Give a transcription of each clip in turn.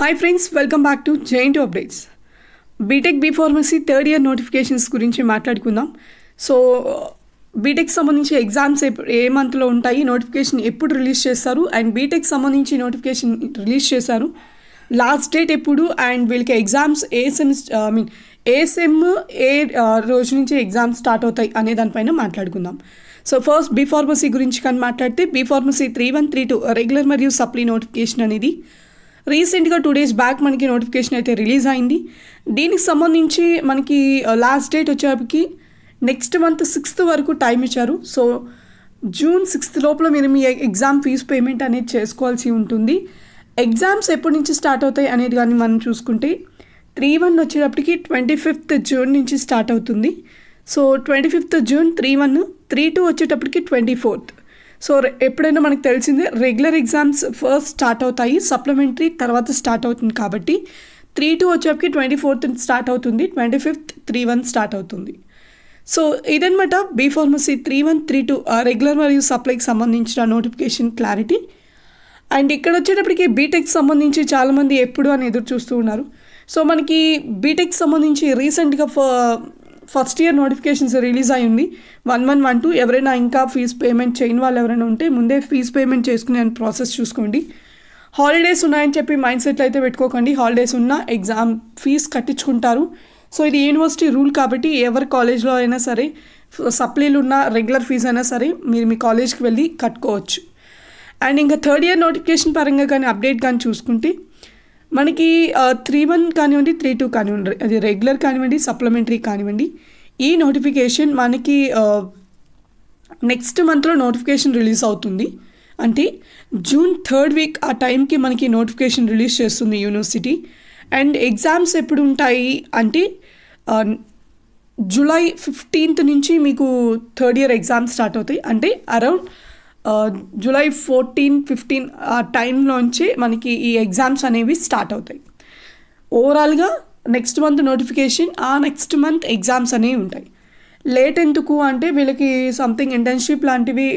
Hi friends, welcome back to J2 Updates. BTech B Pharmacy third year notifications గురించి మాట్లాడుకుందాం. So BTech సంబంధించి exams ఏ మంత్లో ఉంటాయి, notification ఎప్పుడు రిలీజ్ చేస్తారు, అండ్ బీటెక్ సంబంధించి నోటిఫికేషన్ రిలీజ్ చేశారు, లాస్ట్ డేట్ ఎప్పుడు, అండ్ వీళ్ళకి ఎగ్జామ్స్ ఏ సెమిస్టర్ ఏ సెమ్ ఏ రోజు నుంచి ఎగ్జామ్స్ స్టార్ట్ అవుతాయి అనే దానిపైన మాట్లాడుకుందాం. సో ఫస్ట్ బీ ఫార్మసీ గురించి కానీ మాట్లాడితే బీ ఫార్మసీ 3132 రెగ్యులర్ మరియు సప్లీ నోటిఫికేషన్ అనేది రీసెంట్గా 2 days బ్యాక్ మనకి నోటిఫికేషన్ అయితే రిలీజ్ అయింది. దీనికి సంబంధించి మనకి లాస్ట్ డేట్ వచ్చేప్పటికి నెక్స్ట్ మంత్ 6th వరకు టైం ఇచ్చారు. సో June 6th లోపల మీరు మీ ఎగ్జామ్ ఫీజు పేమెంట్ అనేది చేసుకోవాల్సి ఉంటుంది. ఎగ్జామ్స్ ఎప్పటి నుంచి స్టార్ట్ అవుతాయి అనేది కానీ మనం చూసుకుంటే 3-1 వచ్చేటప్పటికి 25th June నుంచి స్టార్ట్ అవుతుంది. సో 25th June 3-1, 3-2 వచ్చేటప్పటికి 24th. సో ఎప్పుడైనా మనకు తెలిసిందే రెగ్యులర్ ఎగ్జామ్స్ ఫస్ట్ స్టార్ట్ అవుతాయి, సప్లిమెంటరీ తర్వాత స్టార్ట్ అవుతుంది. కాబట్టి 3-2 వచ్చేప్పటికి 24th స్టార్ట్ అవుతుంది, 25th 3-1 స్టార్ట్ అవుతుంది. సో ఇదనమాట బీ ఫార్మసీ 3132 రెగ్యులర్ మరియు సప్లైకి సంబంధించిన నోటిఫికేషన్ క్లారిటీ. అండ్ ఇక్కడ వచ్చేటప్పటికి బీటెక్ సంబంధించి చాలామంది ఎప్పుడు అని ఎదురు చూస్తూ ఉన్నారు. సో మనకి బీటెక్ సంబంధించి రీసెంట్గా ఫస్ట్ ఇయర్ నోటిఫికేషన్స్ రిలీజ్ అయి ఉంది 1112. ఎవరైనా ఇంకా ఫీజు పేమెంట్ చేయని వాళ్ళు ఎవరైనా ఉంటే ముందే ఫీజు పేమెంట్ చేసుకునే ప్రాసెస్ చూసుకోండి. హాలిడేస్ ఉన్నాయని చెప్పి మైండ్ సెట్లు అయితే పెట్టుకోకండి. హాలిడేస్ ఉన్న ఎగ్జామ్ ఫీజు కట్టించుకుంటారు. సో ఇది యూనివర్సిటీ రూల్ కాబట్టి ఎవరి కాలేజ్లో అయినా సరే సప్లీలు ఉన్న రెగ్యులర్ ఫీజు అయినా సరే మీరు మీ కాలేజ్కి వెళ్ళి కట్టుకోవచ్చు. అండ్ ఇంకా థర్డ్ ఇయర్ నోటిఫికేషన్ పరంగా కానీ అప్డేట్ కానీ చూసుకుంటే మనకి 3-1 కానివ్వండి, 3-2 కానివ్వండి, అది రెగ్యులర్ కానివ్వండి, సప్లిమెంటరీ కానివ్వండి, ఈ నోటిఫికేషన్ మనకి నెక్స్ట్ మంత్లో నోటిఫికేషన్ రిలీజ్ అవుతుంది. అంటే June 3rd week ఆ టైంకి మనకి నోటిఫికేషన్ రిలీజ్ చేస్తుంది యూనివర్సిటీ. అండ్ ఎగ్జామ్స్ ఎప్పుడు ఉంటాయి అంటే July 15th నుంచి మీకు థర్డ్ ఇయర్ ఎగ్జామ్స్ స్టార్ట్ అవుతాయి. అంటే అరౌండ్ July 14-15 ఆ టైంలోంచి మనకి ఈ ఎగ్జామ్స్ అనేవి స్టార్ట్ అవుతాయి. ఓవరాల్గా నెక్స్ట్ మంత్ నోటిఫికేషన్, ఆ నెక్స్ట్ మంత్ ఎగ్జామ్స్ అనేవి ఉంటాయి. లేట్ ఎందుకు అంటే వీళ్ళకి సంథింగ్ ఇంటర్న్షిప్ లాంటివి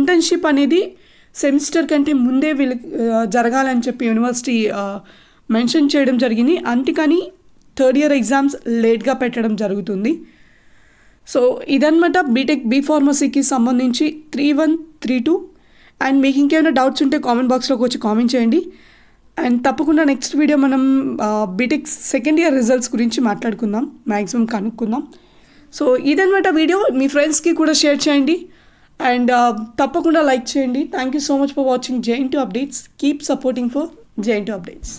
ఇంటర్న్షిప్ అనేది సెమిస్టర్ కంటే ముందే వీళ్ళకి జరగాలని చెప్పి యూనివర్సిటీ మెన్షన్ చేయడం జరిగింది. అందుకని థర్డ్ ఇయర్ ఎగ్జామ్స్ లేట్గా పెట్టడం జరుగుతుంది. సో ఇదన్నమాట బీటెక్ బీ ఫార్మసీకి సంబంధించి 3132. అండ్ మీకు ఇంకేమైనా డౌట్స్ ఉంటే కామెంట్ బాక్స్లోకి వచ్చి కామెంట్ చేయండి. అండ్ తప్పకుండా నెక్స్ట్ వీడియో మనం బీటెక్ సెకండ్ ఇయర్ రిజల్ట్స్ గురించి మాట్లాడుకుందాం, మ్యాక్సిమం కనుక్కుందాం. సో ఇదన్నమాట వీడియో, మీ ఫ్రెండ్స్కి కూడా షేర్ చేయండి అండ్ తప్పకుండా లైక్ చేయండి. Thank you so much for watching J2 Updates. Keep supporting for J2 Updates.